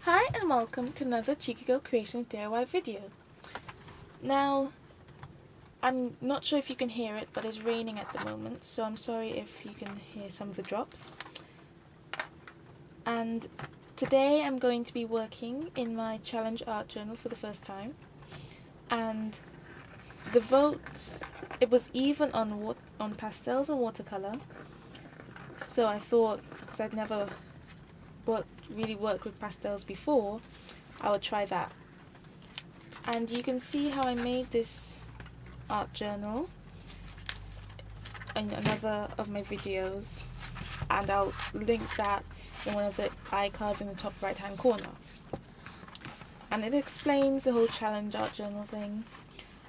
Hi and welcome to another Cheeky Girl Creations DIY video. Now, I'm not sure if you can hear it, but it's raining at the moment, so I'm sorry if you can hear some of the drops. And today I'm going to be working in my challenge art journal for the first time. And the vote, it was even on pastels and watercolor. So I thought, because I'd never really worked with pastels before, I would try that. And you can see how I made this art journal in another of my videos, and I'll link that in one of the iCards in the top right hand corner. And it explains the whole challenge art journal thing.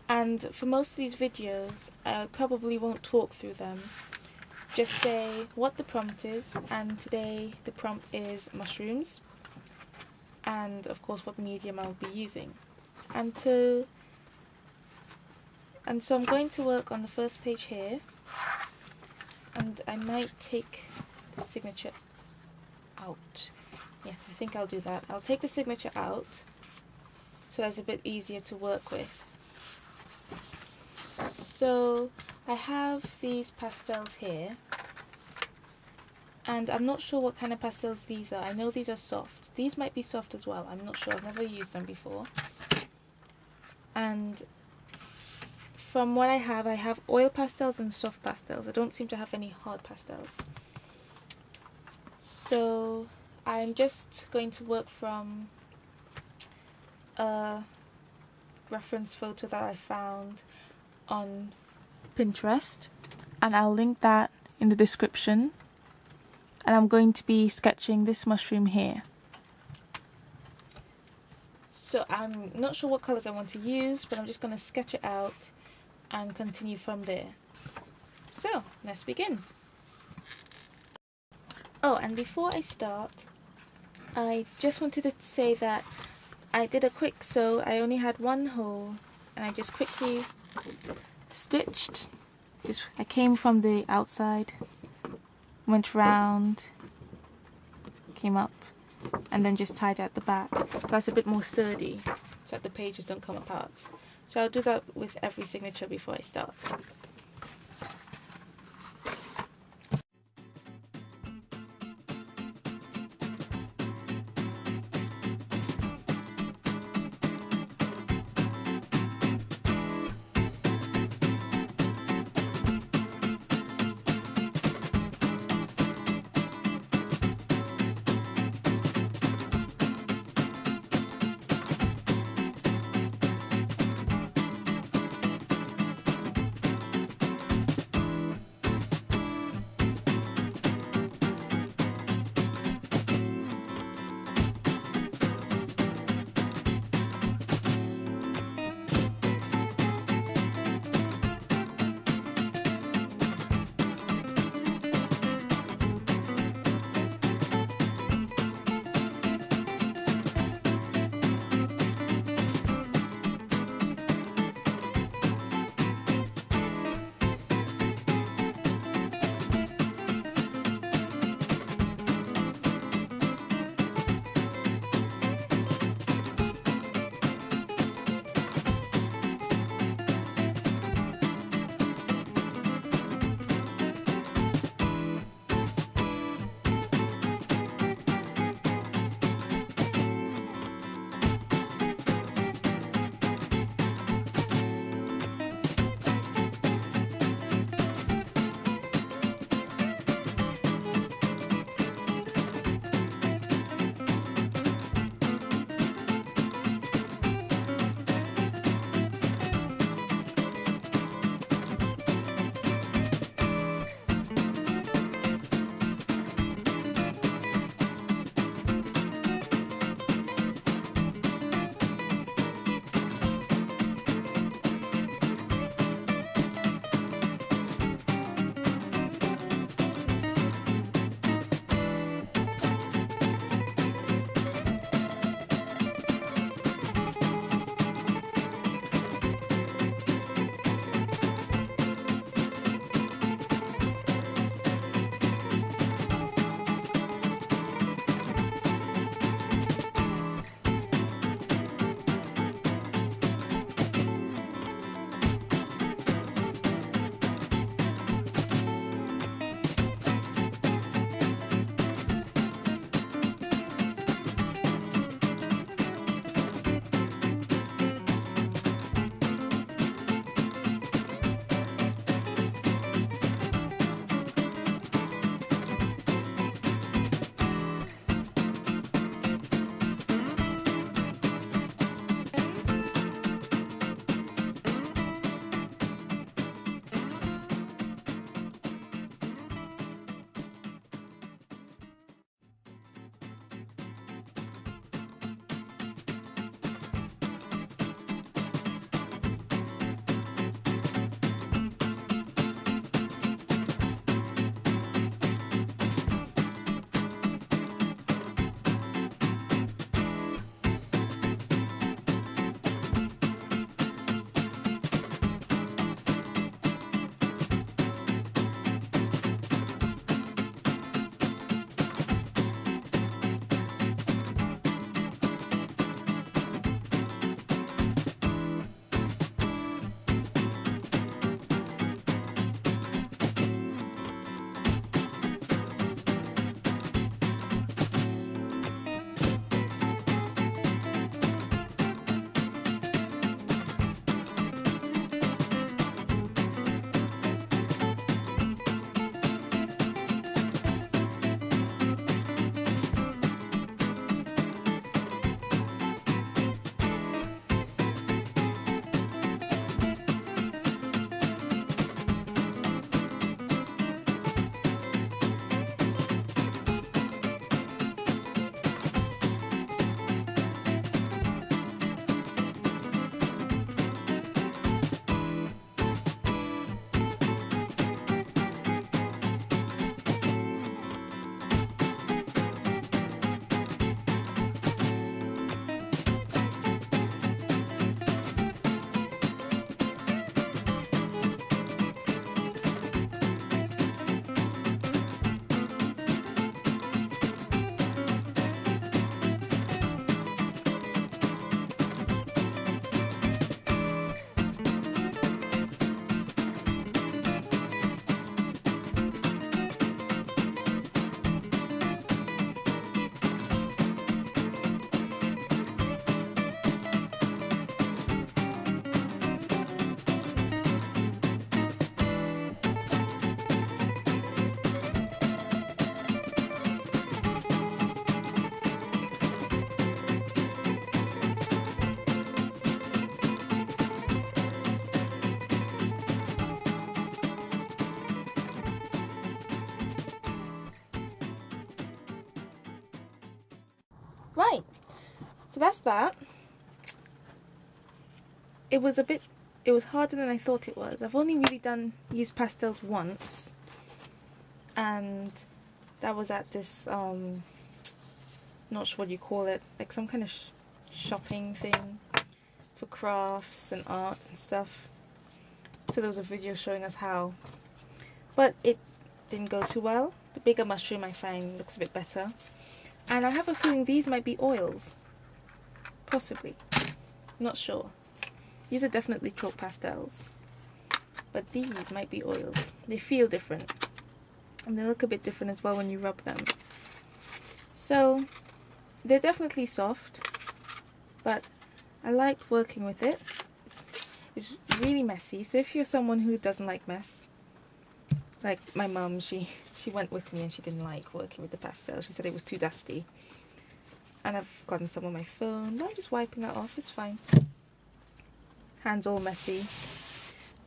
And for most of these videos, I probably won't talk through them. Just say what the prompt is, and today the prompt is mushrooms, and of course what medium I'll be using. And so I'm going to work on the first page here, and I might take the signature out. Yes, I think I'll do that. I'll take the signature out so that's a bit easier to work with. So I have these pastels here, and I'm not sure what kind of pastels these are. I know these are soft. These might be soft as well. I'm not sure. I've never used them before. And from what I have oil pastels and soft pastels. I don't seem to have any hard pastels. So I'm just going to work from a reference photo that I found on Pinterest, and I'll link that in the description. And I'm going to be sketching this mushroom here. So I'm not sure what colours I want to use, but I'm just going to sketch it out and continue from there. So let's begin. Oh, and before I start, I just wanted to say that I did a quick sew. I only had one hole, and I just quickly stitched. I came from the outside, went round, came up, and then just tied at the back. That's a bit more sturdy, so that the pages don't come apart. So I'll do that with every signature before I start. Right, so that's that. It was harder than I thought it was. I've only really used pastels once, and that was at this not sure what you call it, like some kind of shopping thing for crafts and art and stuff. So there was a video showing us how, but it didn't go too well. The bigger mushroom I find looks a bit better, and I have a feeling these might be oils, possibly, not sure. These are definitely chalk pastels, but these might be oils. They feel different, and they look a bit different as well when you rub them. So they're definitely soft, but I liked working with it. It's really messy, so if you're someone who doesn't like mess, like my mum, she went with me and she didn't like working with the pastel. She said it was too dusty. And I've gotten some on my phone, but I'm just wiping that off, it's fine. Hands all messy.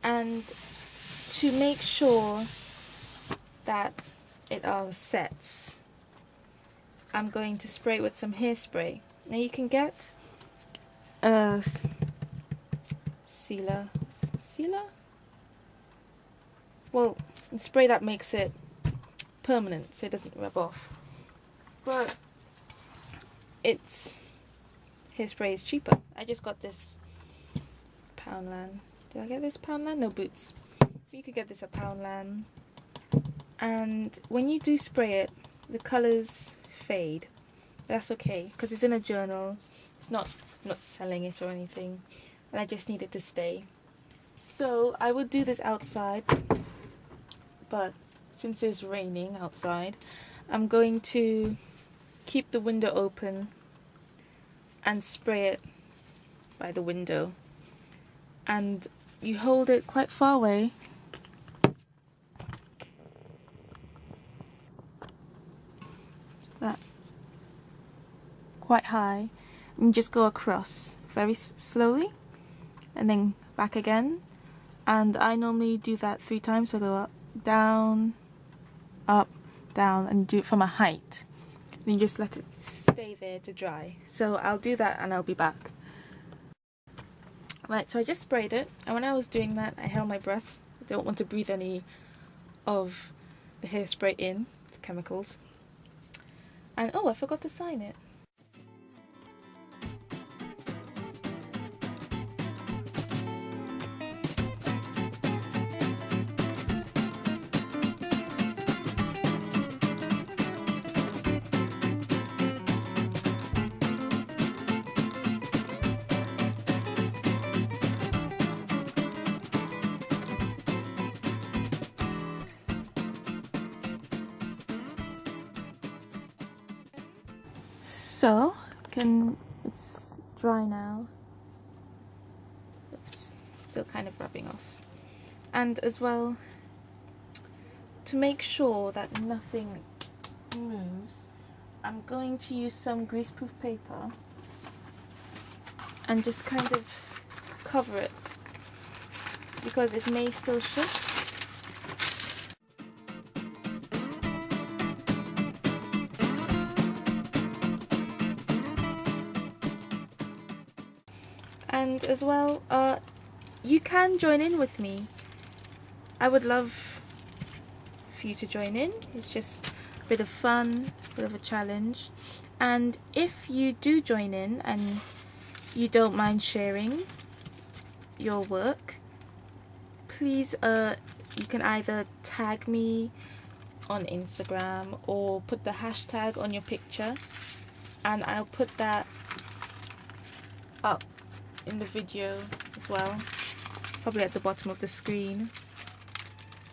And to make sure that it sets, I'm going to spray it with some hairspray. Now you can get a sealer? Well, a spray that makes it permanent so it doesn't rub off. But hairspray is cheaper. I just got this Poundland. Did I get this Poundland? No, Boots. You could get this at Poundland. And when you do spray it, the colours fade. That's okay, because it's in a journal. I'm not selling it or anything. And I just need it to stay. So I would do this outside, but since it's raining outside, I'm going to keep the window open and spray it by the window. And you hold it quite far away. That quite high, and you just go across very slowly and then back again. And I normally do that 3 times, so I go up, down, and do it from a height. Then you just let it stay there to dry. So I'll do that and I'll be back. Right, so I just sprayed it, and when I was doing that I held my breath. I don't want to breathe any of the hairspray in, the chemicals. And oh, I forgot to sign it. So, it's dry now. It's still kind of rubbing off. And as well, to make sure that nothing moves, I'm going to use some greaseproof paper and just kind of cover it, because it may still shift. And as well, you can join in with me. I would love for you to join in. It's just a bit of fun, a bit of a challenge. And if you do join in and you don't mind sharing your work, please, you can either tag me on Instagram or put the hashtag on your picture, and I'll put that up in the video as well, probably at the bottom of the screen,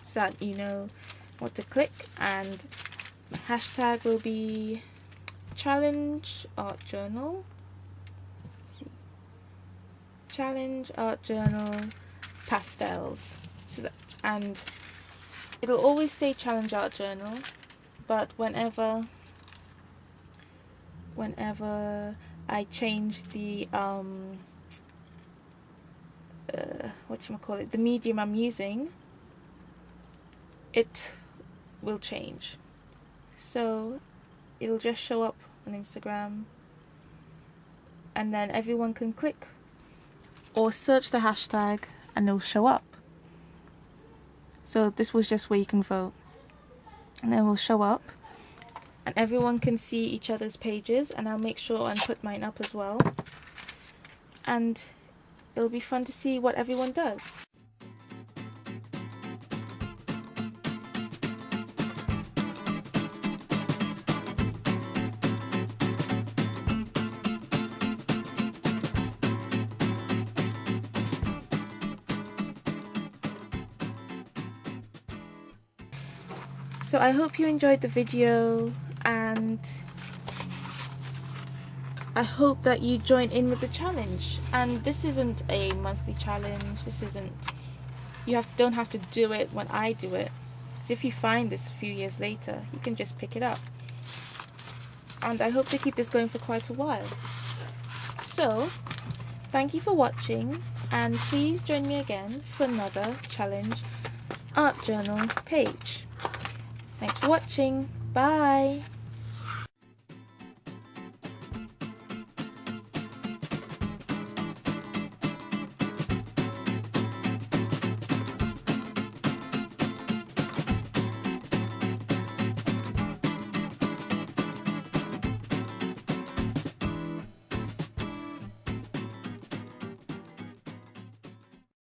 so that you know what to click. And the hashtag will be Challenge Art Journal. Challenge Art Journal Pastels. So that, and it'll always say Challenge Art Journal, but whenever I change the the medium I'm using, it will change. So it'll just show up on Instagram and then everyone can click or search the hashtag and it'll show up. So this was just where you can vote, and then it will show up and everyone can see each other's pages, and I'll make sure and put mine up as well, and it'll be fun to see what everyone does. So I hope you enjoyed the video, and I hope that you join in with the challenge. And this isn't a monthly challenge, don't have to do it when I do it. So if you find this a few years later, you can just pick it up. And I hope to keep this going for quite a while. So, thank you for watching, and please join me again for another challenge art journal page. Thanks for watching. Bye!